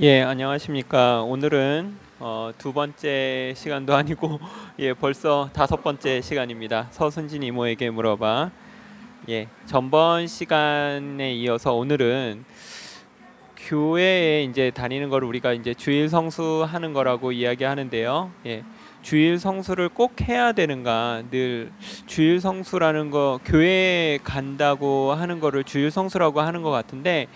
예, 안녕하십니까. 오늘은 두 번째 시간도 아니고 예, 벌써 다섯 번째 시간입니다. 서순진 이모에게 물어봐. 예, 전번 시간에 이어서 오늘은 교회에 이제 다니는 걸 우리가 이제 주일 성수하는 거라고 이야기하는데요. 예, 주일 성수를 꼭 해야 되는가? 늘 주일 성수라는 거 교회에 간다고 하는 거를 주일 성수라고 하는 것 같은데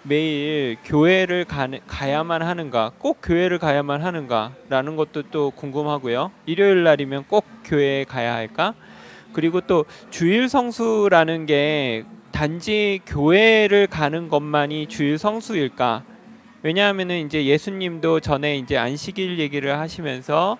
매일 교회를 가야만 하는가? 꼭 교회를 가야만 하는가? 라는 것도 또 궁금하고요. 일요일 날이면 꼭 교회에 가야 할까? 그리고 또 주일 성수라는 게 단지 교회를 가는 것만이 주일 성수일까? 왜냐하면은 이제 예수님도 전에 이제 안식일 얘기를 하시면서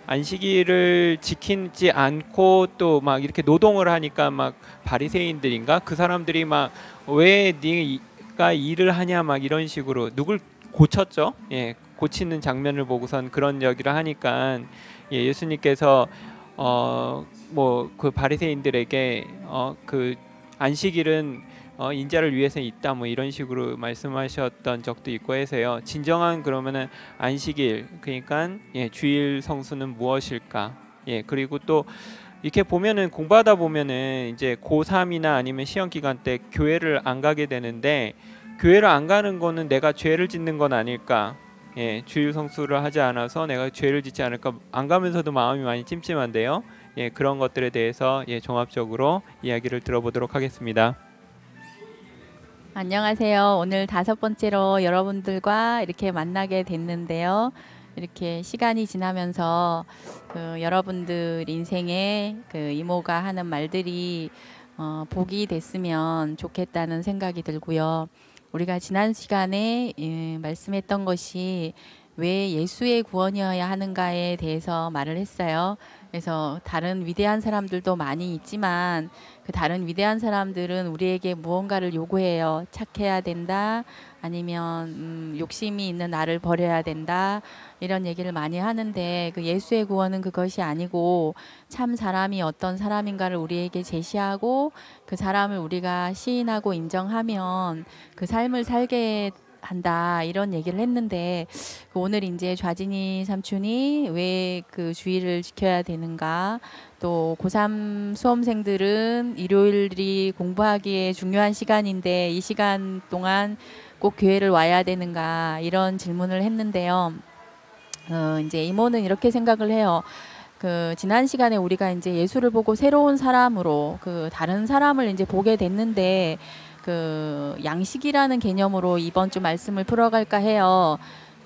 안식일을 지키지 않고 또 막 이렇게 노동을 하니까 막 바리새인들인가 그 사람들이 막 왜 네가 일을 하냐 막 이런 식으로 누굴 고쳤죠? 예, 고치는 장면을 보고선 그런 얘기를 하니까 예, 예수님께서 뭐 그 바리새인들에게 그 안식일은 인자를 위해서 있다 뭐 이런 식으로 말씀하셨던 적도 있고 해서요. 진정한 그러면은 안식일 그러니까 예, 주일 성수는 무엇일까? 예, 그리고 또 이렇게 보면은 공부하다 보면은 이제 고3이나 아니면 시험 기간 때 교회를 안 가게 되는데 교회를 안 가는 거는 내가 죄를 짓는 건 아닐까? 예, 주일 성수를 하지 않아서 내가 죄를 짓지 않을까? 안 가면서도 마음이 많이 찜찜한데요. 예, 그런 것들에 대해서 예, 종합적으로 이야기를 들어보도록 하겠습니다. 안녕하세요. 오늘 다섯 번째로 여러분들과 이렇게 만나게 됐는데요. 이렇게 시간이 지나면서 여러분들 인생에 이모가 하는 말들이 복이 됐으면 좋겠다는 생각이 들고요. 우리가 지난 시간에 말씀했던 것이 왜 예수의 구원이어야 하는가에 대해서 말을 했어요. 그래서 다른 위대한 사람들도 많이 있지만 그 다른 위대한 사람들은 우리에게 무언가를 요구해요. 착해야 된다. 아니면 욕심이 있는 나를 버려야 된다. 이런 얘기를 많이 하는데 그 예수의 구원은 그것이 아니고 참 사람이 어떤 사람인가를 우리에게 제시하고 그 사람을 우리가 시인하고 인정하면 그 삶을 살게 한다 이런 얘기를 했는데 오늘 이제 좌진이 삼촌이 왜 그 주의를 지켜야 되는가 또 고3 수험생들은 일요일이 공부하기에 중요한 시간인데 이 시간 동안 꼭 교회를 와야 되는가 이런 질문을 했는데요. 이제 이모는 이렇게 생각을 해요. 지난 시간에 우리가 이제 예수를 보고 새로운 사람으로 다른 사람을 이제 보게 됐는데 양식이라는 개념으로 이번 주 말씀을 풀어갈까 해요.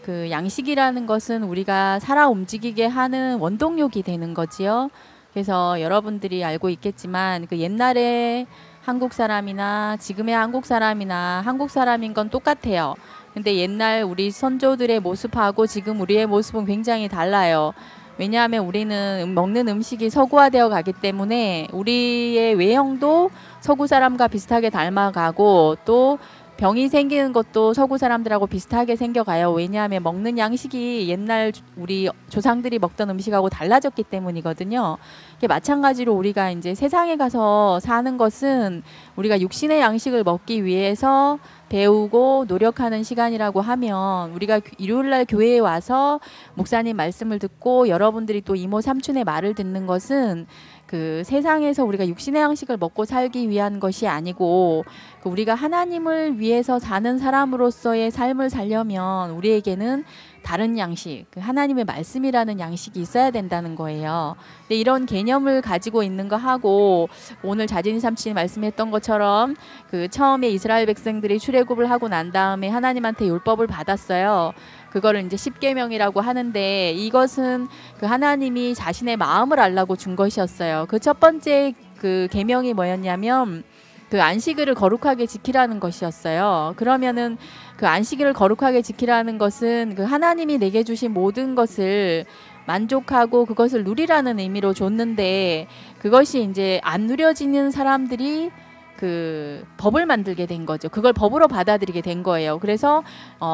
양식이라는 것은 우리가 살아 움직이게 하는 원동력이 되는 거지요. 그래서 여러분들이 알고 있겠지만 옛날에 한국 사람이나 지금의 한국 사람이나 한국 사람인 건 똑같아요. 근데 옛날 우리 선조들의 모습하고 지금 우리의 모습은 굉장히 달라요. 왜냐하면 우리는 먹는 음식이 서구화되어 가기 때문에 우리의 외형도 서구 사람과 비슷하게 닮아가고 또 병이 생기는 것도 서구 사람들하고 비슷하게 생겨가요. 왜냐하면 먹는 양식이 옛날 우리 조상들이 먹던 음식하고 달라졌기 때문이거든요. 마찬가지로 우리가 이제 세상에 가서 사는 것은 우리가 육신의 양식을 먹기 위해서 배우고 노력하는 시간이라고 하면 우리가 일요일날 교회에 와서 목사님 말씀을 듣고 여러분들이 또 이모 삼촌의 말을 듣는 것은 세상에서 우리가 육신의 양식을 먹고 살기 위한 것이 아니고 우리가 하나님을 위해서 사는 사람으로서의 삶을 살려면 우리에게는 다른 양식, 하나님의 말씀이라는 양식이 있어야 된다는 거예요. 근데 이런 개념을 가지고 있는 거 하고 오늘 자진이 삼촌이 말씀했던 것처럼 처음에 이스라엘 백성들이 출애굽을 하고 난 다음에 하나님한테 율법을 받았어요. 그거를 이제 십계명이라고 하는데 이것은 하나님이 자신의 마음을 알라고 준 것이었어요. 첫 번째 계명이 뭐였냐면 안식일을 거룩하게 지키라는 것이었어요. 그러면은 안식일을 거룩하게 지키라는 것은 하나님이 내게 주신 모든 것을 만족하고 그것을 누리라는 의미로 줬는데 그것이 이제 안 누려지는 사람들이 법을 만들게 된 거죠. 그걸 법으로 받아들이게 된 거예요. 그래서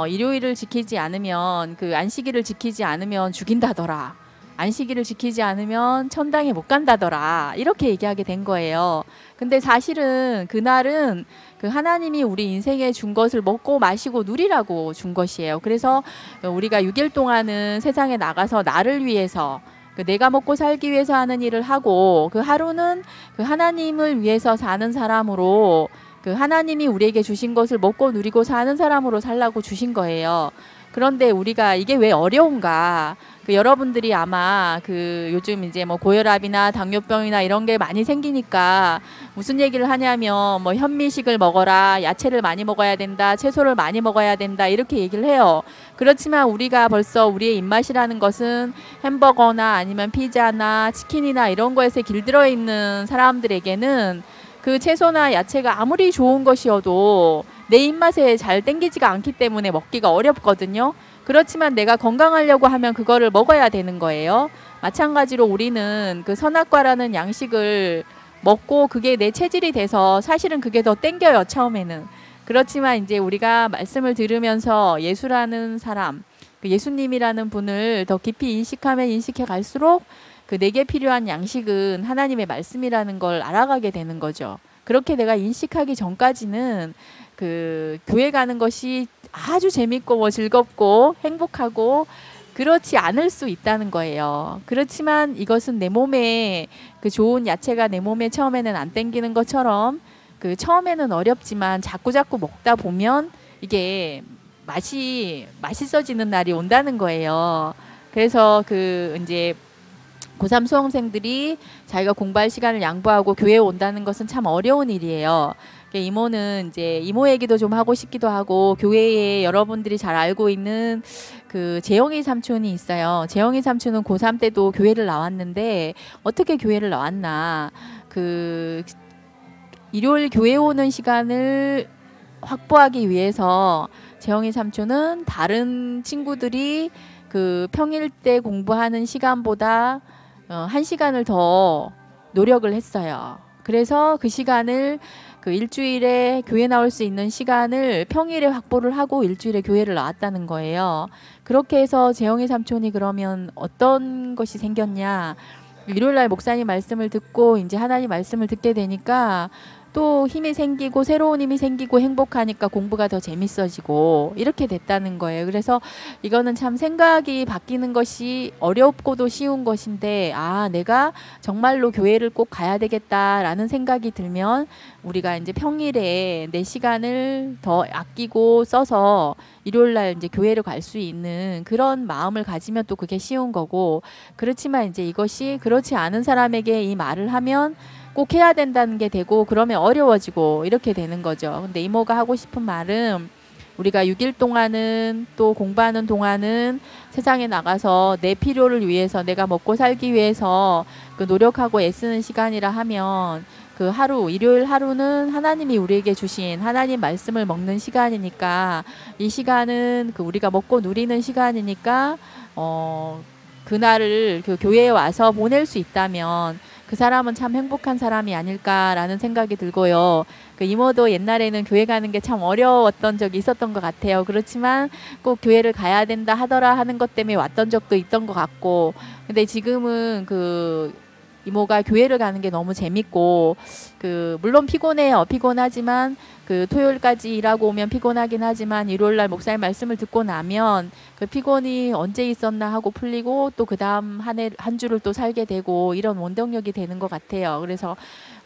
일요일을 지키지 않으면 안식일을 지키지 않으면 죽인다더라. 안식일을 지키지 않으면 천당에 못 간다더라. 이렇게 얘기하게 된 거예요. 근데 사실은 그날은 그 하나님이 우리 인생에 준 것을 먹고 마시고 누리라고 준 것이에요. 그래서 우리가 6일 동안은 세상에 나가서 나를 위해서 내가 먹고 살기 위해서 하는 일을 하고 그 하루는 그 하나님을 위해서 사는 사람으로 그 하나님이 우리에게 주신 것을 먹고 누리고 사는 사람으로 살라고 주신 거예요. 그런데 우리가 이게 왜 어려운가? 그 여러분들이 아마 그 요즘 이제 뭐 고혈압이나 당뇨병이나 이런 게 많이 생기니까 무슨 얘기를 하냐면 뭐 현미식을 먹어라, 야채를 많이 먹어야 된다, 채소를 많이 먹어야 된다 이렇게 얘기를 해요. 그렇지만 우리가 벌써 우리의 입맛이라는 것은 햄버거나 아니면 피자나 치킨이나 이런 거에서 길들여 있는 사람들에게는 그 채소나 야채가 아무리 좋은 것이어도 내 입맛에 잘 땡기지가 않기 때문에 먹기가 어렵거든요. 그렇지만 내가 건강하려고 하면 그거를 먹어야 되는 거예요. 마찬가지로 우리는 그 선악과라는 양식을 먹고 그게 내 체질이 돼서 사실은 그게 더 땡겨요, 처음에는. 그렇지만 이제 우리가 말씀을 들으면서 예수라는 사람, 그 예수님이라는 분을 더 깊이 인식하면 인식해 갈수록 그 내게 필요한 양식은 하나님의 말씀이라는 걸 알아가게 되는 거죠. 그렇게 내가 인식하기 전까지는 그 교회 가는 것이 아주 재밌고 뭐 즐겁고 행복하고 그렇지 않을 수 있다는 거예요. 그렇지만 이것은 내 몸에 그 좋은 야채가 내 몸에 처음에는 안 땡기는 것처럼 그 처음에는 어렵지만 자꾸자꾸 먹다 보면 이게 맛이 맛있어지는 날이 온다는 거예요. 그래서 그 이제 고3 수험생들이 자기가 공부할 시간을 양보하고 교회에 온다는 것은 참 어려운 일이에요. 이모는 이제 이모 얘기도 좀 하고 싶기도 하고 교회에 여러분들이 잘 알고 있는 그 재영이 삼촌이 있어요. 재영이 삼촌은 고3 때도 교회를 나왔는데 어떻게 교회를 나왔나. 그 일요일 교회 오는 시간을 확보하기 위해서 재영이 삼촌은 다른 친구들이 그 평일 때 공부하는 시간보다 1시간을 더 노력을 했어요. 그래서 그 시간을 그 일주일에 교회 나올 수 있는 시간을 평일에 확보를 하고 일주일에 교회를 나왔다는 거예요. 그렇게 해서 재영이 삼촌이 그러면 어떤 것이 생겼냐. 일요일날 목사님 말씀을 듣고 이제 하나님 말씀을 듣게 되니까 또 힘이 생기고 새로운 힘이 생기고 행복하니까 공부가 더 재밌어지고 이렇게 됐다는 거예요. 그래서 이거는 참 생각이 바뀌는 것이 어렵고도 쉬운 것인데 아 내가 정말로 교회를 꼭 가야 되겠다라는 생각이 들면 우리가 이제 평일에 내 시간을 더 아끼고 써서 일요일날 이제 교회를 갈 수 있는 그런 마음을 가지면 또 그게 쉬운 거고 그렇지만 이제 이것이 그렇지 않은 사람에게 이 말을 하면 꼭 해야 된다는 게 되고 그러면 어려워지고 이렇게 되는 거죠. 근데 이모가 하고 싶은 말은 우리가 6일 동안은 또 공부하는 동안은 세상에 나가서 내 필요를 위해서 내가 먹고 살기 위해서 그 노력하고 애쓰는 시간이라 하면 그 하루 일요일 하루는 하나님이 우리에게 주신 하나님 말씀을 먹는 시간이니까 이 시간은 그 우리가 먹고 누리는 시간이니까 그날을 그 교회에 와서 보낼 수 있다면 그 사람은 참 행복한 사람이 아닐까라는 생각이 들고요. 그 이모도 옛날에는 교회 가는 게 참 어려웠던 적이 있었던 것 같아요. 그렇지만 꼭 교회를 가야 된다 하더라 하는 것 때문에 왔던 적도 있던 것 같고 근데 지금은 그 이모가 교회를 가는 게 너무 재밌고 그 물론 피곤해요. 피곤하지만 그 토요일까지 일하고 오면 피곤하긴 하지만 일요일날 목사님 말씀을 듣고 나면 그 피곤이 언제 있었나 하고 풀리고 또 그 다음 한 주를 또 살게 되고 이런 원동력이 되는 것 같아요. 그래서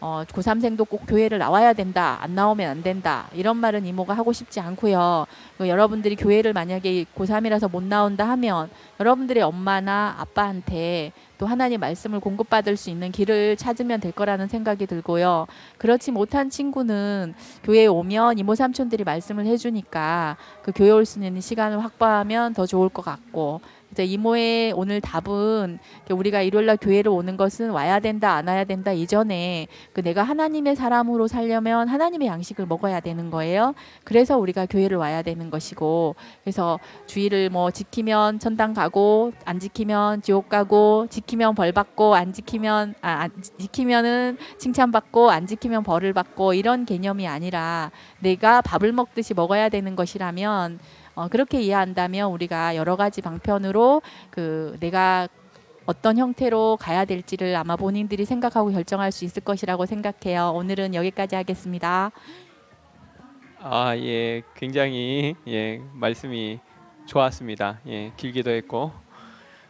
고3생도 꼭 교회를 나와야 된다. 안 나오면 안 된다. 이런 말은 이모가 하고 싶지 않고요. 여러분들이 교회를 만약에 고3이라서 못 나온다 하면 여러분들의 엄마나 아빠한테 또 하나님 말씀을 공급받을 수 있는 길을 찾으면 될 거라는 생각이 들고요. 그렇지 못한 친구는 교회에 오면 이모 삼촌들이 말씀을 해주니까 그 교회 올 수 있는 시간을 확보하면 더 좋을 것 같고 이제 이모의 오늘 답은 우리가 일요일날 교회를 오는 것은 와야 된다 안 와야 된다 이전에 그 내가 하나님의 사람으로 살려면 하나님의 양식을 먹어야 되는 거예요. 그래서 우리가 교회를 와야 되는 것이고 그래서 주의를 뭐 지키면 천당 가고 안 지키면 지옥 가고 지키면 벌 받고 안 지키면 지키면은 칭찬받고 안 지키면 벌을 받고 이런 개념이 아니라 내가 밥을 먹듯이 먹어야 되는 것이라면 그렇게 이해한다면 우리가 여러 가지 방편으로 그 내가 어떤 형태로 가야 될지를 아마 본인들이 생각하고 결정할 수 있을 것이라고 생각해요. 오늘은 여기까지 하겠습니다. 예, 굉장히 말씀이 좋았습니다. 길기도 했고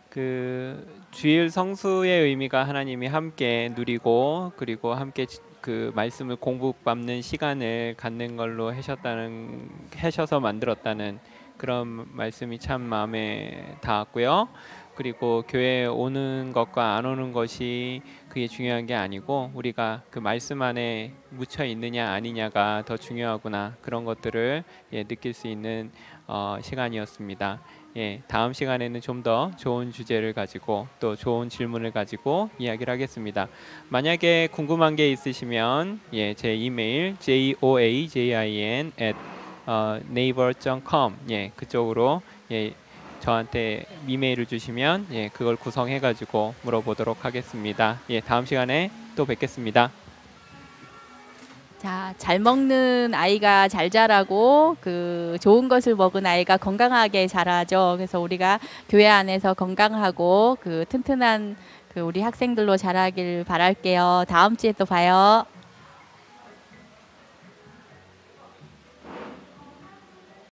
그 주일 성수의 의미가 하나님이 함께 누리고 그리고 함께 그 말씀을 공부받는 시간을 갖는 걸로 하셔서 만들었다는 그런 말씀이 참 마음에 닿았고요. 그리고 교회에 오는 것과 안 오는 것이 그게 중요한 게 아니고 우리가 그 말씀 안에 묻혀 있느냐 아니냐가 더 중요하구나 그런 것들을 느낄 수 있는 시간이었습니다. 다음 시간에는 좀 더 좋은 주제를 가지고 또 좋은 질문을 가지고 이야기를 하겠습니다. 만약에 궁금한 게 있으시면 제 이메일 joajin@naver.com 그쪽으로 저한테 이메일을 주시면 그걸 구성해 가지고 물어보도록 하겠습니다. 다음 시간에 또 뵙겠습니다. 자, 잘 먹는 아이가 잘 자라고 그 좋은 것을 먹은 아이가 건강하게 자라죠. 그래서 우리가 교회 안에서 건강하고 그 튼튼한 그 우리 학생들로 자라길 바랄게요. 다음 주에 또 봐요.